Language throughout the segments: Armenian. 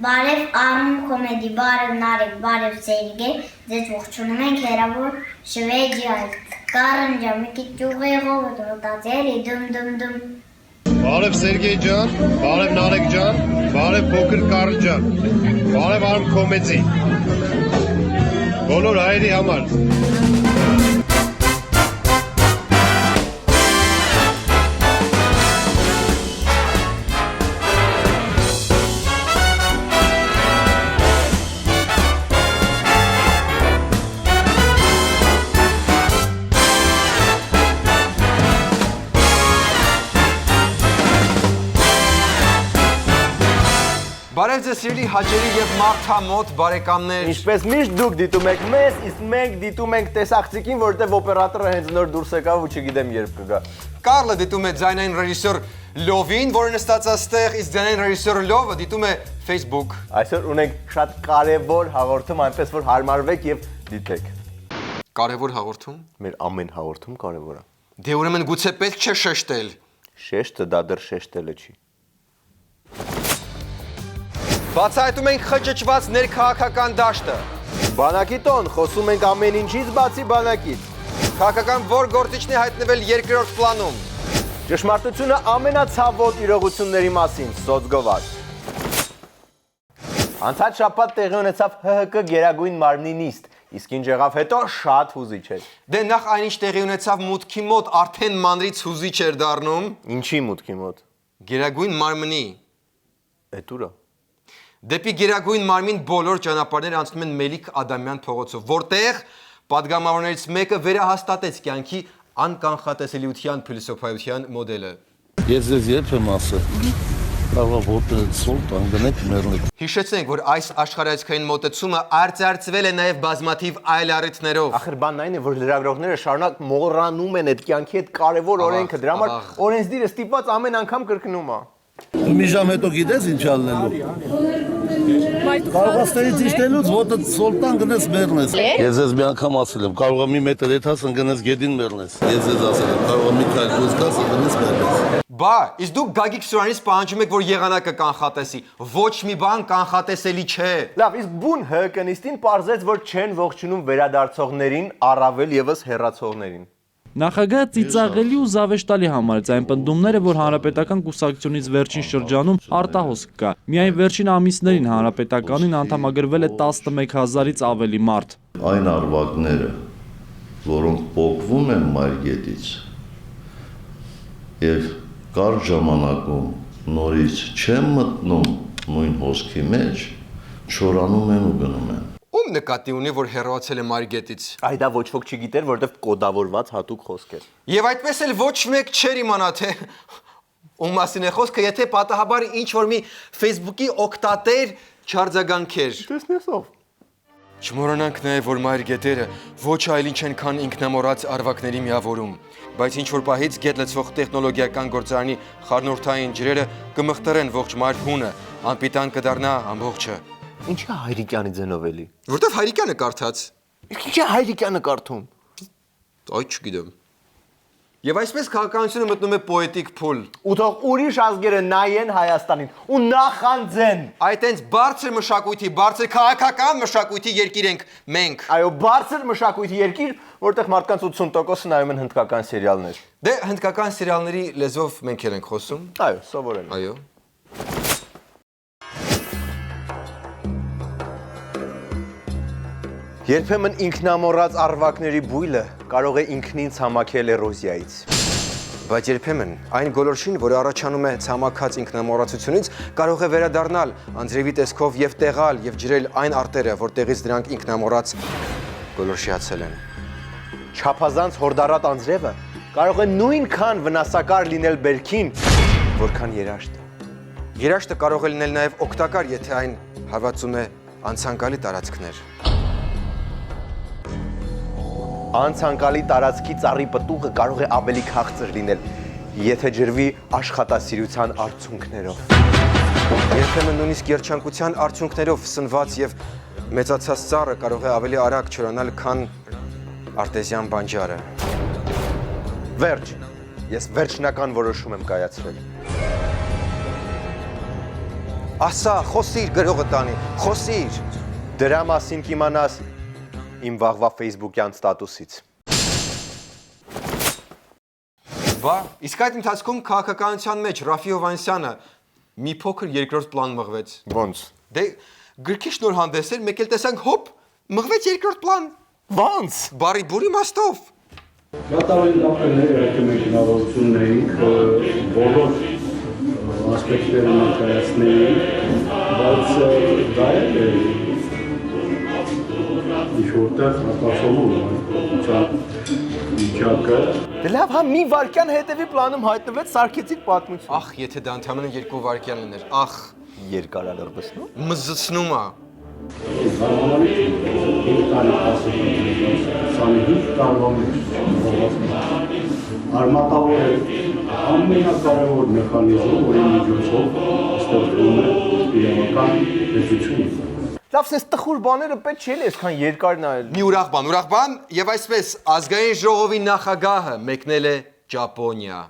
Բարև Արմուն կոմեդի, բարև Նարեկ, բարև Սերգե, ձեզ ողջունում ենք հեռավոր Շվեդիայից։ Կարնջա, մի քիչ ճյուղեղով մտածելի դում։ Բարև Սերգեյ ջան, բարև Նարեկ ջան, բարև փոքր Կարլ ջան, բարև Արմ կոմեդի։ Բոլոր հայերի համար։ Բարև ձեզ սիրելի հաճելի եւ մարդամոտ բարեկամներ։ Ինչպես միշտ դուք դիտում եք մեզ, իսկ մենք դիտում ենք տեսախցիկին, որովհետեւ օպերատորը հենց նոր դուրս եկավ ու չգիտեմ երբ կգա։ Կարլը դիտում է ձայնային ռեժիսոր Լովին, որը նստած այստեղ, իսկ ձայնային ռեժիսոր Լովը դիտում է Facebook։ Այսօր ունենք շատ կարևոր հաղորդում, այնպես որ հարմարվեք եւ դիտեք։ Կարևոր հաղորդում։ Մեր ամեն հաղորդում կարևոր է։ Դե ուրեմն գուցե պետք չէ շեշտել։ Շեշտը դա դեռ շեշտելը չի։ Բացահայտում ենք խճճված ներքաղաքական դաշտը։ Բանակի տոն, խոսում ենք ամեն ինչից բացի բանակից։ Քաղաքական որ գործիչն է հայտնվել երկրորդ պլանում։ Ճշմարտությունը ամենացավոտ իրողությունների մասին, սոցգովար։ Անցած շաբաթ տեղի ունեցավ ՀՀԿ գերագույն մարմնի նիստ, իսկ ինչ եղավ հետո շատ հուզիչ էր։ Դե նախ այնինչ տեղի ունեցավ մուտքի մոտ արդեն մանրից հուզիչ էր դառնում։ Ինչի մուտքի մոտ։ Գերագույն մարմնի։ Էդ ուրա։ Դեպի գերագույն մարմին բոլոր ճանապարհները անցնում են Մելիք Ադամյան փողոցով, որտեղ պատգամավորներից մեկը վերահաստատեց կյանքի անկանխատեսելիության փիլիսոփայության մոդելը։ Ես ձեզ երբ եմ ասել, կարող ոտը սոլտան գնեք մեռնեք։ Հիշեցնենք, որ այս աշխարհայացքային մոտեցումը արծարծվել է նաև բազմաթիվ այլ առիթներով։ Ախր բանն այն է, որ լրագրողները շարունակ մոռանում են այդ կյանքի այդ կարևոր օրենքը, դրա համար օրենսդիրը ստիպված ամեն անգամ կրկնում է։ Մի ժամ հետո գիտես ինչ ալնելու։ Կարող աստերից իշտելուց ոտը սոլտան գնես մեռնես։ Ես ձեզ մի անգամ ասել եմ, կարող է մի մետր եթաս ընկնես գետին մեռնես։ Ես ձեզ ասել եմ, կարող է մի քայլ խոսքաս ընկնես մեռնես։ Բա, իսկ դուք Գագիկ Սուրանից պահանջում եք, որ եղանակը կանխատեսի։ Ոչ մի բան կանխատեսելի չէ։ Լավ, իսկ բուն ՀԿ-նիստին պարզեց, որ չեն ողջունում վերադարձողներին, առավել եւս հեռացողներին։ Նախագահը ծիծաղելի ու զավեշտալի համարեց այն պնդումները, որ Հանրապետական կուսակցությունից վերջին շրջանում արտահոսք կա։ Միայն վերջին ամիսներին Հանրապետականին անդամագրվել է 11,000-ից ավելի մարդ։ Այն արվակները, որոնք պոկվում են մայրգետից եւ կարճ ժամանակում նորից չեն մտնում նույն հոսքի մեջ, չորանում են ու գնում են։ Ում նկատի ունի, որ հեռացել է Մարիգետից։ Այ դա ոչ ոք չգիտեր, որովհետև կոդավորված հատուկ խոսք էր։ Եվ այդպես էլ ոչ մեկ չէր իմանա, թե ում մասին է խոսքը, եթե պատահաբար ինչ-որ մի Facebook-ի օգտատեր չարձագանքեր։ Տեսնես ով։ Չմոռանանք նաև, որ Մարիգետերը ոչ այլ ինչ են, քան ինքնամոռաց արվակների միավորում, բայց ինչ-որ պահից գետ լցվող տեխնոլոգիական գործարանի խառնուրդային ջրերը կմխտրեն ողջ Մարիգունը, անպիտան կդառնա ամբողջը։ Ինչի Հայրիկյանի ձենով էլի։ Որտեվ Հայրիկյանը կարդաց։ Ինչի Հայրիկյանը կարդում։ Այ չգիտեմ։ Եվ այսպես քաղաքականությունը մտնում է պոետիկ փուլ։ Ու թող ուրիշ ազգերը նայեն Հայաստանին ու նախանձեն։ Այդ հենց բարձր մշակույթի, բարձր քաղաքական մշակույթի երկիր ենք մենք։ Այո, բարձր մշակույթի երկիր, որտեղ մարդկանց 80%-ը նայում են հնդկական սերիալներ։ Դե հնդկական սերիալների լեզվով մենք էլ ենք խոսում։ Այո, սովորել։ Այո։ Երբեմն ինքնամոռաց արվակների բույլը կարող է ինքնին ցամաքել էրոզիայից։ Բայց երբեմն այն գոլորշին, որը առաջանում է ցամաքած ինքնամոռացությունից, կարող է վերադառնալ անձրևի տեսքով եւ տեղալ եւ ջրել այն արտերը, որտեղից դրանք ինքնամոռաց գոլորշիացել են։ Չափազանց հորդառատ անձրևը կարող է նույնքան վնասակար լինել բերքին, որքան երաշտը։ Երաշտը կարող է լինել նաեւ օգտակար, եթե այն հարվածում է անցանկալի տարածքներ։ Անցանկալի տարածքի ծառի պտուղը կարող է ավելի քաղցր լինել, եթե ջրվի աշխատասիրության արդյունքներով։ Երբեմն նույնիսկ երջանկության արդյունքներով սնված եւ մեծացած ծառը կարող է ավելի արագ չորանալ, քան արտեզյան բանջարը։ Վերջ, ես վերջնական որոշում եմ կայացրել։ Ասա, խոսիր գրողը տանի, խոսիր։ Դրա մասին կիմանաս իմ վաղվա Facebook-յան ստատուսից։ Բա, իսկ այդ ընթացքում քաղաքականության մեջ Ռաֆի Հովհաննիսյանը մի փոքր երկրորդ պլան մղվեց։ Ոնց։ Դե գրքի շնորհանդես էր, մեկ էլ տեսանք հոպ, մղվեց երկրորդ պլան։ Ոնց։ Բարի բուրի մաստով։ Կատարային կապերները այդ մենք հնարավորություն ունեինք բոլոր ասպեկտները ներկայացնեին, բայց դա է ինչ-որտեղ հատասում միջակը։ Դե լավ, հա մի վարքյան հետևի պլանում հայտնվեց սարքեցիկ պատմություն։ Ախ, եթե դա ընդհանրապես 2 վայրկյան լիներ, ախ, Երկար ալրբսնու։ մզցնում է։ Արմատավոր է ամենակարևոր մեխանիզմը, որի միջոցով ստեղծվում է իրավական պետություն։ Լավ, սենց տխուր բաները պետք չէ այսքան երկար նայել։ Մի ուրախ բան, եւ այսպես ազգային ժողովի նախագահը մեկնել է Ճապոնիա։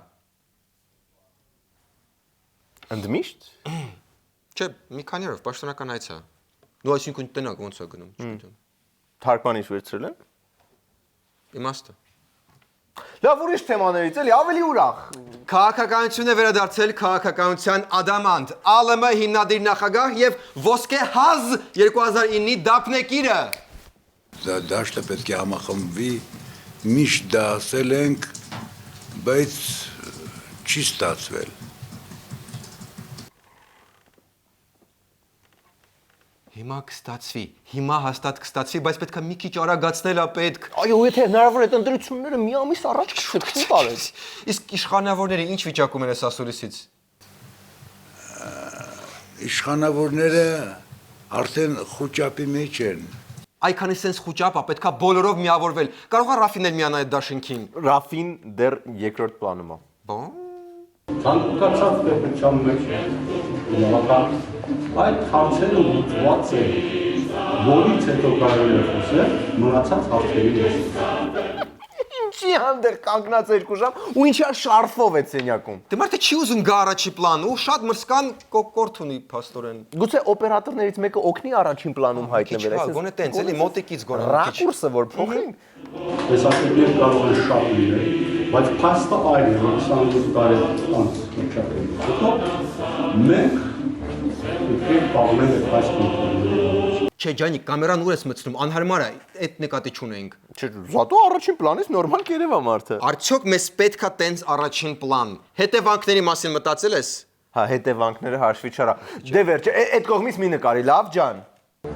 Ընդմիշտ։ Չէ, մի քանի օրով պաշտոնական այց է։ Նու այսինքն տնակ ոնց է գնում, չգիտեմ։ Թարգմանիչ վերցրել են։ Իմաստը։ Լավ, ուրիշ թեմաներից էլի, ավելի ուրախ։ Քաղաքականություն է վերադարձել քաղաքականության ադամանդ, ԱԼՄ հիմնադիր նախագահ եւ ոսկե հազ 2009-ի դափնեկիրը։ Դա դաշտը պետք է համախմբվի, միշտ դա ասել ենք, բայց չի ստացվել։ Հիմա կստացվի, հիմա հաստատ կստացվի, բայց պետք է մի քիչ արագացնել է պետք։ Այո, եթե հնարավոր է ընտրությունները մի ամիս առաջ քշեցին տարեց։ Իսկ իշխանավորները ինչ վիճակում են այս ասուլիսից։ Իշխանավորները արդեն խոճապի մեջ են։ Այքանի sense խոճապ է, պետքա բոլորով միավորվել։ Կարող է Ռաֆին էլ միանալ այդ դաշինքին։ Ռաֆին դեռ երկրորդ պլանում է։ Բան։ Ցանկացած պետության մեջ իրավական այդ հարցերը ուղղված են, որից հետո կարելի է խոսել մնացած հարցերի մասին։ Ինչի հանդեր կանգնած 2 ժամ ու ինչի շարֆով է սենյակում։ Դե մարդը չի ուզում գա առաջի պլան ու շատ մրսկան կոկորտ ունի փաստորեն։ Գուցե օպերատորներից մեկը օգնի առաջին պլանում հայտնվել, Հա, գոնե տենց էլի մոտիկից գոնե մի քիչ։ ռակուրսը որ փոխենք։ Տեսակետներ կարող են շատ լինել, բայց փաստը այն է, որ 28 տարի անց միջակայքից հետո մենք պետք է պահել ենք այս կոնֆլիկտը։ Չէ, ջանի, կամերան ուր ես մտցնում, անհարմար է, այդ նկատի չունենք։ Չէ, զատո առաջին պլանից նորմալ կերևա մարդը։ Արդյոք մեզ պետքա տենց առաջին պլան։ Հետևանքների մասին մտածել ես։ Հա, հետևանքները հաշվի չարա։ Դե վերջ, այդ կողմից մի նկարի, լավ ջան։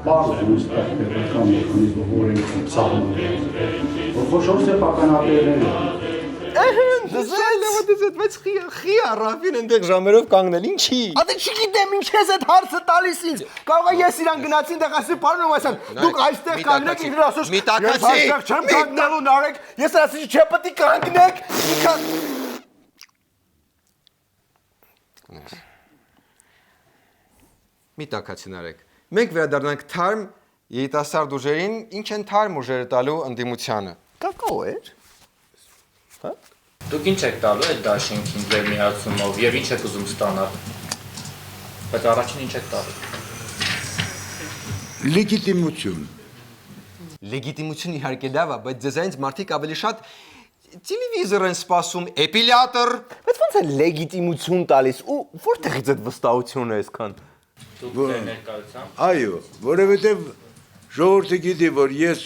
Բարձր է ստեղ պետական մեխանիզմը, որ ենք սահմանել։ Որ խոշոր սեփականատերեր են։ Դες բայց խիա Ռաֆին այնտեղ ժամերով կանգնել, ինչի։ Ադե չգիտեմ ինչ ես այդ հարցը տալիս ինձ։ Կարող է ես իրան գնացի այնտեղ ասի պարոն ասան, դուք այստեղ կանգնեք, ինքն ասոց։ Մի տակացի։ Ես այստեղ չեմ կանգնելու նարեկ։ Ես ասի չէ պետք է կանգնեք։ Մի տակացի նարեք։ Մենք վերադառնանք թարմ երիտասարդ ուժերին, ինչ են թարմ ուժերը տալու ընդդիմությանը։ Կակao էր։ Հա։ Դուք ինչ եք տալու այդ դաշինքին ձեր միացումով եւ ինչ եք ուզում ստանալ։ Բայց առաջին ինչ եք տալու։ Լեգիտիմություն։ Լեգիտիմություն իհարկե լավ է, բայց ձեզանից մարդիկ ավելի շատ տելևիզոր են սպասում, էպիլյատոր։ Բայց ո՞նց է լեգիտիմություն տալիս ու որտեղից այդ վստահությունը այսքան։ Դուք ներկայացան։ Այո, որովհետև ժողովուրդը գիտի, որ ես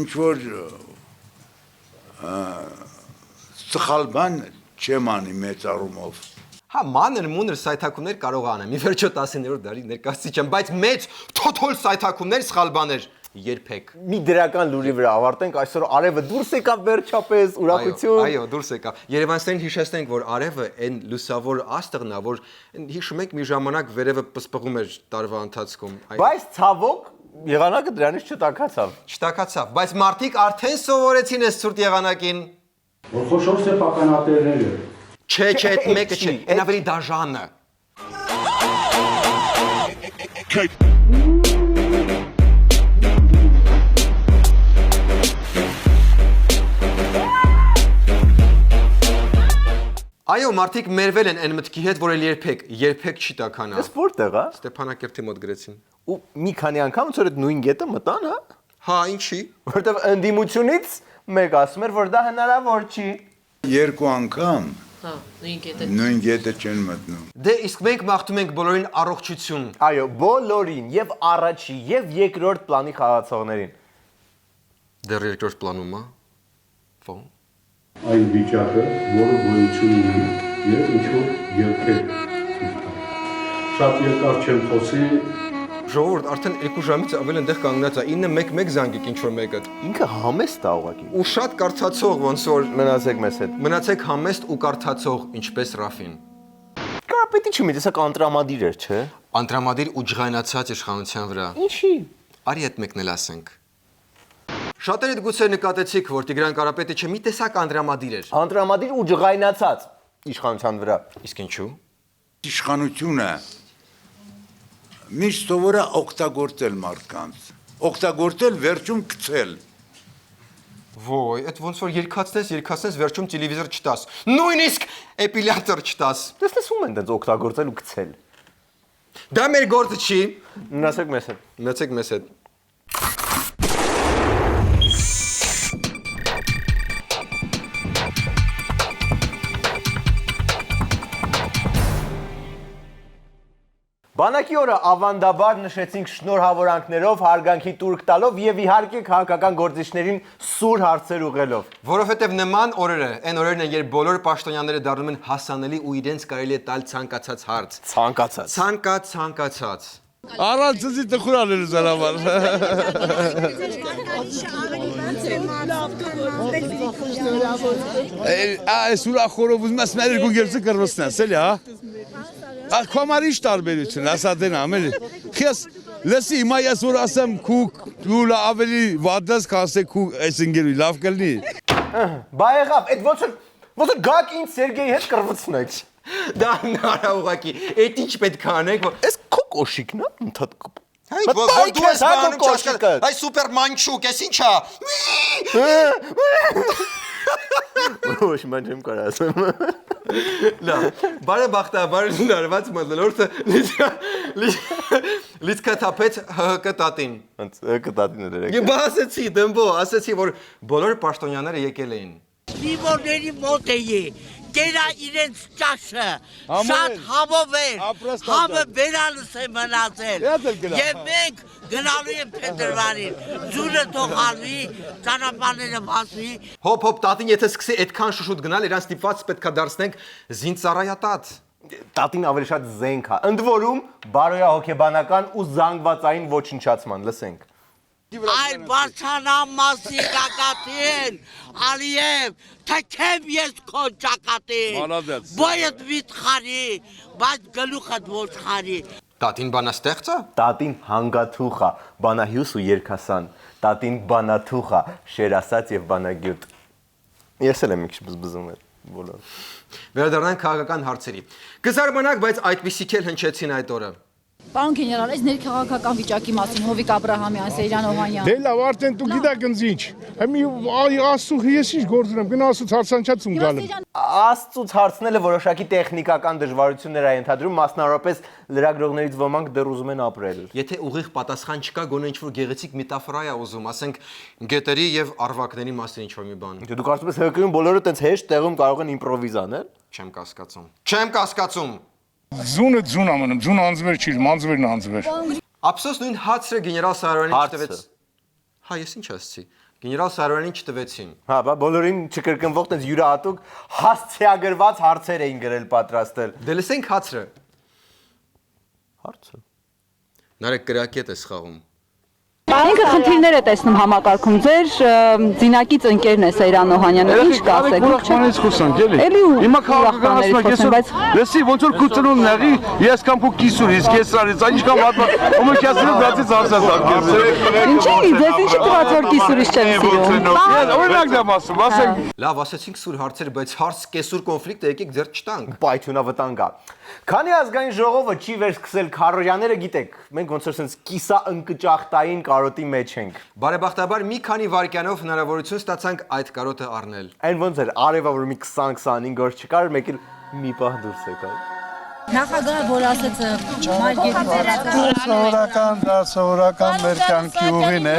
ինչ որ սխալ բան չեմ անի մեծ առումով։ Հա, մանր սայթակումներ կարող անեմ, ի վերջո 19-րդ դարի ներկայացուցիչ եմ, բայց մեծ թոթոլ սայթակումներ սխալ բաներ երբեք։ Մի դրական լուրի վրա ավարտենք, այսօր արևը դուրս եկավ վերջապես, ուրախություն։ Այո, դուրս եկավ։ Երևանցիներին հիշեցնենք, որ արևը այն լուսավոր աստղն է, որ հիշում եք մի ժամանակ վերևը պսպղում էր տարվա ընթացքում։ Բայց ցավոք եղանակը դրանից չտաքացավ։ Չտակացավ, բայց մարդիկ արդեն սովորեցին այս ցուրտ եղանակին։ Որ խոշոր սեփականատերեր են։ Չէ, այդ մեկը չէ, այն ավելի դաժանը։ Այո, մարդիկ մերվել են այն մտքի հետ, որ էլ երբեք չի տականա։ Էս որտեղ է։ Ստեփանակերտի մոտ գրեցին։ Ու մի քանի անգամ ոնց որ այդ նույն գետը մտան, հա։ Հա, ինչի։ Որտեվ ընդդիմությունից մեկ ասում էր, որ դա հնարավոր չի։ Երկու անգամ Հա, նույն գետը չեն մտնում։ Դե իսկ մենք մաղթում ենք բոլորին առողջություն։ Այո, բոլորին, եւ առաջի, եւ երկրորդ պլանի խաղացողներին։ Դեռ երկրորդ պլանում է։ Ո՞ն։ Այն վիճակը, որը գոյություն ունի եւ ինչ որ երկեր։ Շատ երկար չեմ խոսի, Ժողովուրդ, արդեն 2 ժամից ավել այնտեղ կանգնած է 9-1-1 զանգիկ ինչ որ մեկը։ Ինքը համեստ է ուղղակի։ Ու շատ կարծացող ոնց որ Մնացեք մեզ հետ։ մնացեք համեստ ու կարծացող, ինչպես Ռաֆին։ Կարապետի չմի, տեսա կանտրամադիր էր, չէ։ Անտրամադիր ու ջղայնացած իշխանության վրա։ Ինչի։ Արի այդ մեկն էլ ասենք։ Շատերդ գուցե նկատեցիք, որ Տիգրան Կարապետիչը մի տեսակ անդրամադիր էր։ Անդրամադիր ու ջղայնացած իշխանության վրա։ Իսկ ինչու։ Իշխանությունը միշտ սովոր է օգտագործել մարդկանց։ Օգտագործել վերջում գցել։ Ոյ, այդ ոնց որ երկացնես, վերջում տելևիզոր չտաս։ Նույնիսկ էպիլյատոր չտաս։ Տեսնես ում են դից օգտագործել ու գցել։ Դա մեր գործը չի։ Մնացեք մեզ հետ։ Մնացեք մեզ հետ։ Բանակի օրը ավանդաբար նշեցինք շնորհավորանքներով, հարգանքի տուրք տալով եւ իհարկե քաղաքական գործիչներին սուր հարցեր ուղղելով։ Որովհետև նման օրերը, այն օրերն են, երբ բոլոր պաշտոնյաները դառնում են հասանելի ու իրենց կարելի է տալ ցանկացած հարց։ Ցանկացած։ Առանցի տխուրանելու զարավար։ Այս ուրախորով ուզում ես մեր երկու գերձը կրվստնես, էլի, հա։ Կոմարիշ տարբերություն, ասա դենամ, էլի։ Քես լսի, հիմա ես որ ասեմ քու ավելի վադես կասե քու այս ընկերուի լավ կլինի։ Բա եղավ, այդ ոնց որ գաք ինձ Սերգեյի հետ կրվցնեք։ Դա նարա ուղակի, այդ ինչ պետք է անենք, որ Այս քո կոշիկն է, ընդհատ։ որ դու ես բանում չաշխատ, այ սուպեր մանչուկ, ես ինչա։ Ոչ, ման չեմ կարող ասեմ։ Լավ, բարեբախտաբար նարված մտնոլորտը լիցքաթափեց ՀՀԿ տատին։ Ոնց ՀՀԿ-տատին էր եկել։ Ես ասեցի, դմբո, ասեցի, որ բոլոր պաշտոնյաները եկել էին։ Լիվորների մոտ էի, կերա իրենց ճաշը, շատ համով էր, համը վերալս է մնացել, և մենք գնալու եմ Փետրվարին, ձուրը թողալվի, ճանապարհները բացվի։ Հոպ, տատին եթե սկսի այդքան շուշուտ գնալ, իրան ստիպված պետք է դարձնենք զինծառայատատ։ Տատին ավելի շատ զենք է, ընդ որում բարոյահոգեբանական ու զանգվածային ոչնչացման, լսենք։ Այլ բարձանամ մասի կակատին, Ալիև, թքեմ ես քո ճակատին, բոյդ վիթխարի, բայց գլուխդ ոչ խարի։ Տատին բանաստեղծ է։ Տատին հանգաթուխ է, բանահյուս ու երգասան, տատին բանաթուխ է, շերասած եւ բանագյուտ։ Ես էլ եմ մի քիչ բզբզում եմ բոլոր։ Վերադառնանք քաղաքական հարցերի։ Կզարմանաք, բայց այդպիսիք էլ հնչեցին այդ օրը։ Պարոն գեներալ, այս ներքաղաքական վիճակի մասին Հովիկ Աբրահամյան, Սեյրան Օհանյան։ Դե լավ, արդեն դու գիտակ ինձ ինչ։ Հիմի աստծու ես ինչ գործ ունեմ, գնա աստծուց հարցանչած ում գալեմ։ Աստծուց հարցնելը որոշակի տեխնիկական դժվարություններ է ենթադրում, մասնավորապես լրագրողներից ոմանք դեռ ուզում են ապրել։ Եթե ուղիղ պատասխան չկա, գոնե ինչ-որ գեղեցիկ մետաֆորա է ուզում, ասենք գետերի եւ արվակների մասին ինչ-որ մի բան։ Դու կարծում ես ՀԿ-ում բոլորը տենց հեշտ տեղում կարող են իմպրովիզ անել։ Չեմ կասկածում։ Ձունը ձուն ամնում, ձուն անձվեր չի, մանձվերն անձվեր։ Ափսոս նույն հացրը գեներալ Սարոյանին չտվեց։ Հա, ես ինչ ասացի։ Գեներալ Սարոյանին չտվեցին։ Հա, բա բոլորին չկրկնվող տես յուրահատուկ հասցեագրված հարցեր էին գրել պատրաստել։ Դե լսենք հացրը։ Հարցը։ Նարեկ կրակետ է խաղում։ Ինքը խնդիրներ է տեսնում համակարգում, ձեր զինակից ընկերն է Սեյրան Օհանյանը, ինչ կասեք։ Ուրախանից խոսանք, էլի։ Հիմա քաղաքականացնակ լսի, ոնց որ կուծրուն նեղի, ես կամ քո կիսուր, իսկ ես արից, ինչ կամ հատվա, ոմոքյասնու բացից արսասակերս։ Ինչի, ձեզ ինչի տված որ կիսուրից չեմ սիրում։ Օրինակ դեմ ասում, ասենք։ Լավ, ասեցինք սուր հարցեր, բայց հարց կեսուր կոնֆլիկտը եկեք ձեր չտանք։ Պայթյունավտանգ է։ Քանի ազգային ժողովը չի վերսկսել քարորյաները գիտեք, մենք ոնց որ sense կիսա ընկճախտային կարոտի մեջ ենք։ Բարեբախտաբար մի քանի վայրկյանով հնարավորություն ստացանք այդ կարոտը առնել։ Այն ոնց էր արևա որ մի 20-25 օր չկար, մեկ էլ մի պահ դուրս եկավ։ Նախագահը որ ասեց Սովորական մեր կյանքի ուղին է,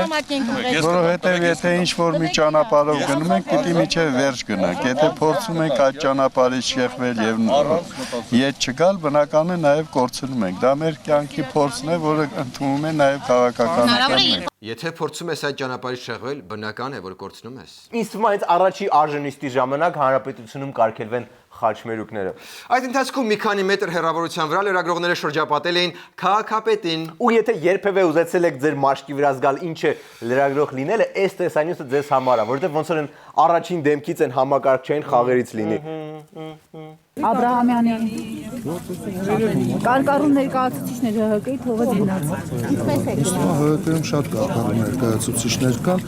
որովհետև եթե ինչ-որ մի ճանապարհով գնում ենք, պիտի միջև վերջ գնանք։ Եթե փորձում ենք այդ ճանապարհից շեղվել եւ ետ չգալ, բնական է նաեւ կորցնում ենք։ Դա մեր կյանքի փորձն է, որը ընդունում է նաեւ քաղաքականությունը։ Եթե փորձում ես այդ ճանապարհից շեղվել, բնական է, որ կորցնում ես։ Ինձ թվում է այս առաջի արժանիստի ժամանակ հանրապետությունում կարգելվեն խաչմերուկները։ Այդ ընթացքում մի քանի մետր հեռավորության վրա լրագրողները շրջապատել էին քաղաքապետին։ Ու եթե երբևէ ուզեցել եք ձեր մաշկի վրա զգալ ինչ է լրագրող լինելը, այս տեսանյութը ձեզ համար է, որովհետև ոնց որ առաջին դեմքից են համակարգչային խաղերից լինի։ Աբրահամյանի կարկառուն ներկայացուցիչները ՀԿ-ի թողած գնաց։ Ինչպես է։ ՀԿ-ում շատ կարկառուն ներկայացուցիչներ կան,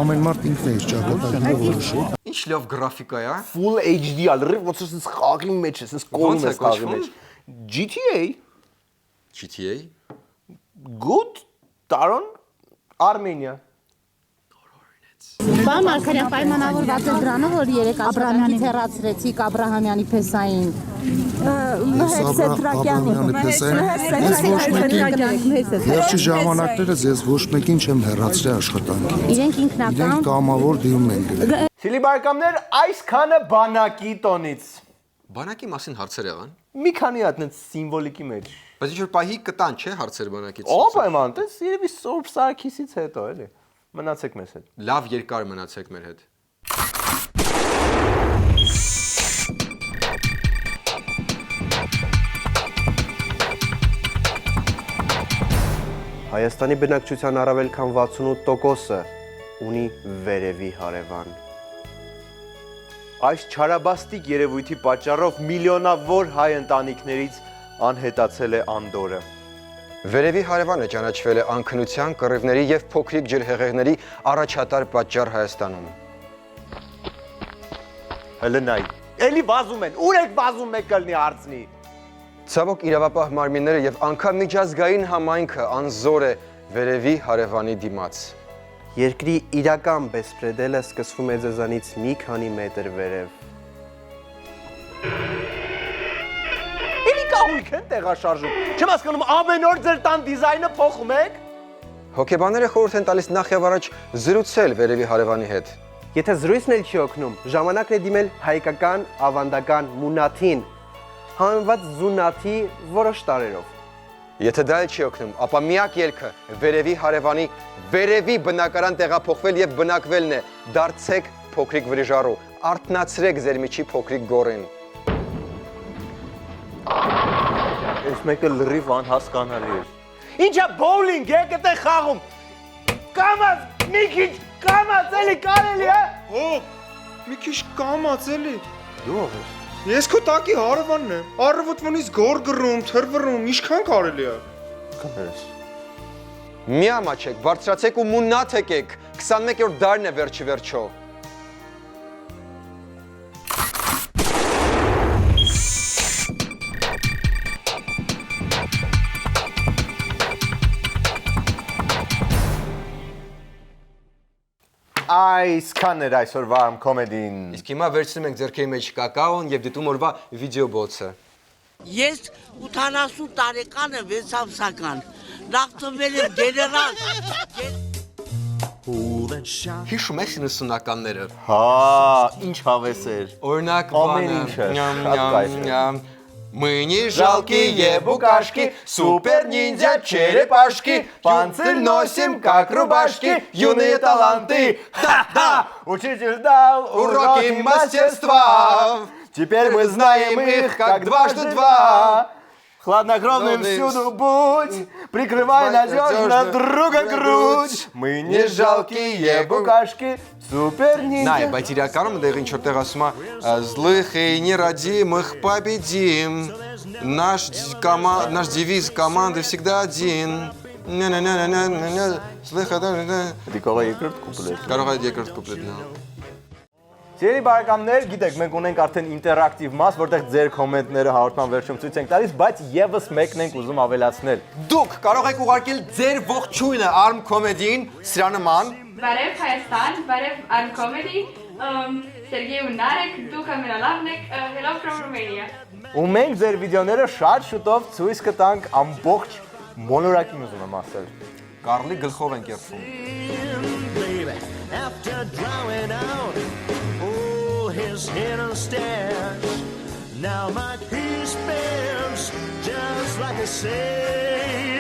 ամեն մարդ ինքն է իր ճակատագրը որոշում։ Ինչ լավ գրաֆիկա է, Full HD ալրի ոնց որ sense խաղի մեջ է, sense կողմ է խաղի մեջ։ GTA GTA Good Taron Armenia Բան Մարգարյան պայմանավորված է դրանով, որ երեք Աբրահամյանի հեռացրեցիք Աբրահամյանի փեսային։ Վերջի ժամանակներս ես ոչ մեկին չեմ հեռացրել աշխատանքից։ Իրենք ինքնական Իրենք կամավոր դիմում են գնել։ Սիրելի բարեկամներ, այսքանը բանակի տոնից։ Բանակի մասին հարցեր եղան։ Մի քանի հատ նենց սիմվոլիկի մեջ։ Բայց ինչ որ պահի կտան, չէ, հարցեր բանակից։ Ո՞վ պայման, դες երևի Սուրբ Սարգիսից հետո էլի։ Մնացեք մեզ հետ։ Լավ երկար մնացեք մեր հետ։ Հայաստանի բնակչության առավել քան 68%-ը ունի վերևի հարևան։ Այս չարաբաստիկ երևույթի պատճառով միլիոնավոր հայ ընտանիքներից անհետացել է անդորը։ Վերևի հարևանը ճանաչվել է անքնության, կռիվների եւ փոքրիկ ջրհեղեղների առաջատար պատճառ Հայաստանում։ Հələ էլի վազում են, ուր եք վազում մեկ կլնի հարցնի։ Ցավոք իրավապահ մարմինները եւ անգամ միջազգային համայնքը անզոր է վերևի հարևանի դիմաց։ Երկրի իրական բեսպրեդելը սկսվում է ձեզանից մի քանի մետր վերև։ Կահույք են տեղաշարժում, չեմ հասկանում ամեն օր ձեր տան դիզայնը փոխում եք։ Հոգեբանները խորհուրդ են տալիս նախ եւ առաջ զրուցել վերևի հարևանի հետ։ Եթե զրույցն էլ չի օգնում, ժամանակն է դիմել հայկական ավանդական մունաթին, հանված զունաթի որոշ տարերով։ Եթե դա էլ չի օգնում, ապա միակ ելքը վերևի հարևանի վերևի բնակարան տեղափոխվել եւ բնակվելն է։ Դարձեք փոքրիկ վրիժառու, արթնացրեք ձեր միջի փոքրիկ գորին։ Այս մեկը լրիվ անհասկանալի է։ Ինչա բոուլինգ եք էդ խաղում։ Կամած, մի քիչ կամած էլի կարելի է։ Հոп, մի քիչ կամած էլի։ Դու ով ես։ Ես քո տակի հարևանն եմ։ Առավոտվանից գոր գրում, թրվռում, ինչքան կարելի է։ Կներես։ Մի ամաչեք, բարձրացեք ու մունաթ եկեք։ 21-րդ դարն է վերջի վերջո։ Այսքան էր այսօրվա կոմեդին։ Իսկ հիմա վերցնում ենք ձեռքերի մեջ կակաոն եւ դիտում օրվա վիդեո բոցը։ Ես 80 տարեկան եմ, 6 ամսական։ Նախ ծնվել եմ գեներալ։ Հիշում եք 90-ականները։ Հա, ինչ հավես էր։ Օրինակ Ամեն ինչը, շատ կայֆ էր։ Мы не жалкие букашки, супер-ниндзя черепашки, панцирь носим, как рубашки, юные таланты. Ха-ха! Учитель дал Уроки мастерства. Теперь мы знаем их, как дважды два. Хладнокровным всюду будь, прикрывай надежно друга грудь. Мы не жалкие букашки, супер-ниндзя. Նայ, բայց իրականում դեռ ինչ որտեղ ասում է «Злых и нерадимых победим». Наш девиз команды всегда один. Դիկողը երկրորդ կուպլետ։ Կարող է երկրորդ կուպլետն։ Սիրելի բարեկամներ, գիտեք, մենք ունենք արդեն ինտերակտիվ մաս, որտեղ ձեր կոմենտները հաղորդման վերջում ցույց ենք տալիս, բայց եւս մեկն ենք ուզում ավելացնել։ Դուք կարող եք ուղարկել ձեր ողջույնը Arm Comedy-ին սրա նման։ Բարև Հայաստան, բարև Arm Comedy, Սերգեյ ու Նարեկ, դուք ամենալավն եք, hello from Romania։ Ու մենք ձեր վիդեոները շատ շուտով ցույց կտանք ամբողջ մոլորակին ուզում եմ ասել։ Կարլի գլխով են կերտվում։ After drawing out all his hidden stash, now my peace bends just like a sail.